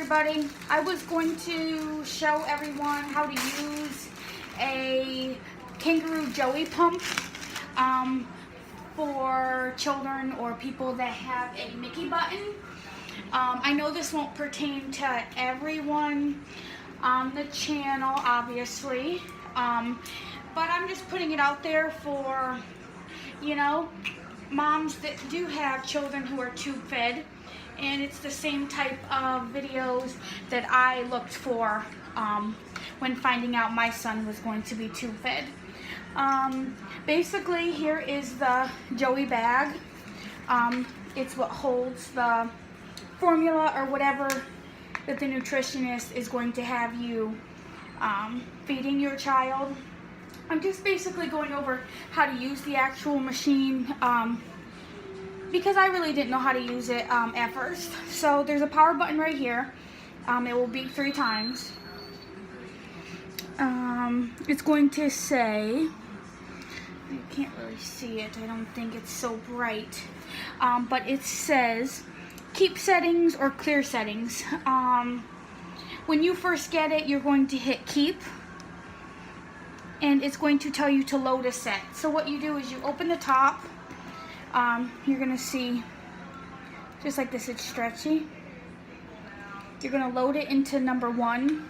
everybody. I was going to show everyone how to use a Kangaroo Joey pump for children or people that have a Mickey button. I know this won't pertain to everyone on the channel, obviously, but I'm just putting it out there for, moms that do have children who are tube fed. And it's the same type of videos that I looked for when finding out my son was going to be tube fed. Basically, here is the Joey bag. It's what holds the formula or whatever that the nutritionist is going to have you feeding your child. I'm just basically going over how to use the actual machine because I really didn't know how to use it at first. So there's a power button right here. It will beep 3 times. It's going to say, you can't really see it, I don't think it's so bright, but it says keep settings or clear settings. When you first get it, you're going to hit keep, and it's going to tell you to load a set. So what you do is you open the top. You're gonna see, just like this, it's stretchy. You're gonna load it into number 1,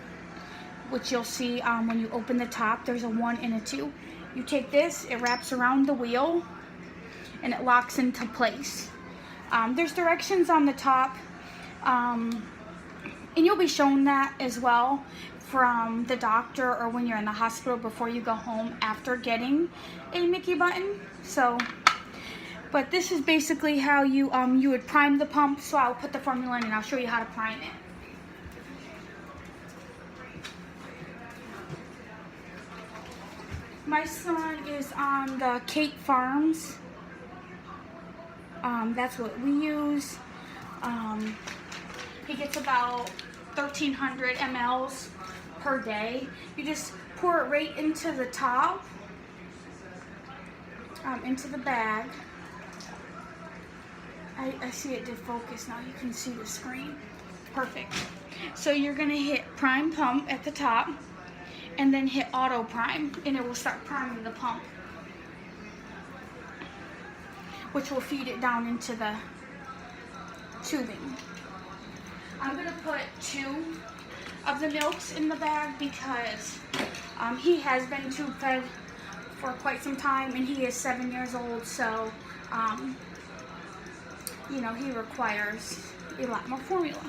which you'll see when you open the top. There's a 1 and a 2. You take this, it wraps around the wheel, and it locks into place. There's directions on the top, and you'll be shown that as well from the doctor or when you're in the hospital before you go home after getting a Mickey button. But this is basically how you would prime the pump. So I'll put the formula in and I'll show you how to prime it. My son is on the Kate Farms. That's what we use. He gets about 1,300 mLs per day. You just pour it right into the top, into the bag. I see it did focus now. You can see the screen. Perfect. So you're going to hit prime pump at the top and then hit auto prime, and it will start priming the pump, which will feed it down into the tubing. I'm going to put 2 of the milks in the bag because he has been tube fed for quite some time, and he is 7 years old, so he requires a lot more formula.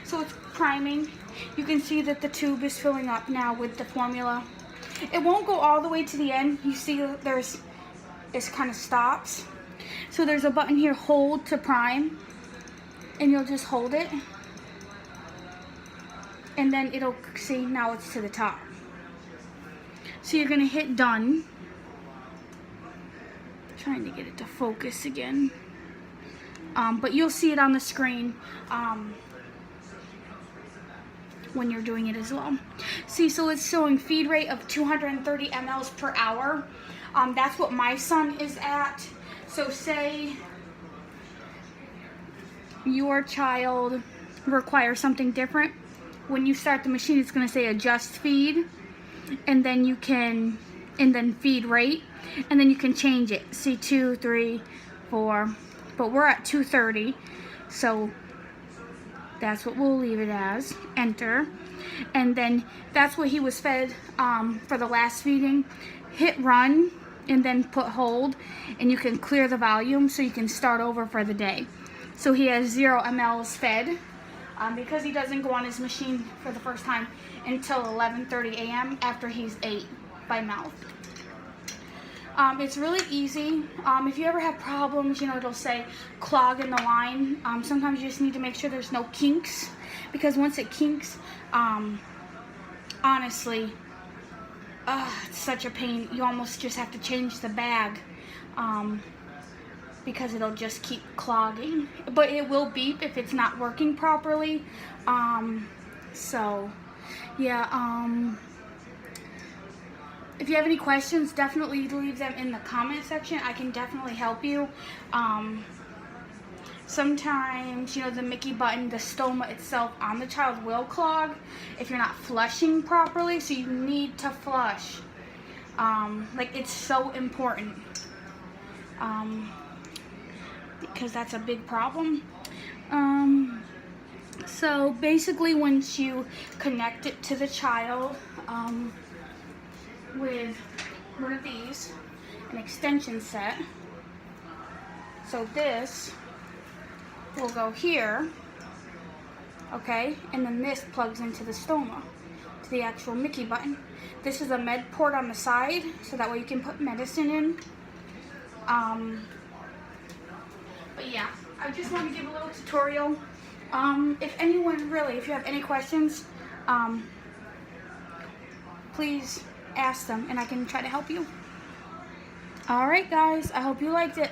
So it's priming. You can see that the tube is filling up now with the formula. It won't go all the way to the end. You see it kind of stops. So there's a button here, hold to prime, and you'll just hold it. And then it'll, see, now it's to the top. So you're gonna hit done. Trying to get it to focus again. But you'll see it on the screen when you're doing it as well. See, so it's showing feed rate of 230 mLs per hour. That's what my son is at. So say your child requires something different. When you start the machine, it's going to say adjust feed, and then you can, and then feed rate, and then you can change it. See, 2, 3, 4. But we're at 230, so that's what we'll leave it as. Enter. And then that's what he was fed for the last feeding. Hit run and then put hold, and you can clear the volume so you can start over for the day. So he has 0 mLs fed because he doesn't go on his machine for the first time until 11:30 a.m. after he's 8 by mouth. It's really easy. If you ever have problems, it'll say clog in the line. Sometimes you just need to make sure there's no kinks, because once it kinks, honestly, it's such a pain. You almost just have to change the bag because it'll just keep clogging. But it will beep if it's not working properly. So, yeah. If you have any questions, definitely leave them in the comment section. I can definitely help you. sometimes, you know, the Mickey button, the stoma itself on the child will clog if you're not flushing properly, so you need to flush. Like, it's so important, because that's a big problem. So basically, once you connect it to the child with one of these, an extension set, so this will go here, okay, and then this plugs into the stoma, to the actual Mickey button. This is a med port on the side, so that way you can put medicine in. But yeah, I just want to give a little tutorial. If anyone really, if you have any questions, please ask them and I can try to help you. Alright guys, I hope you liked it.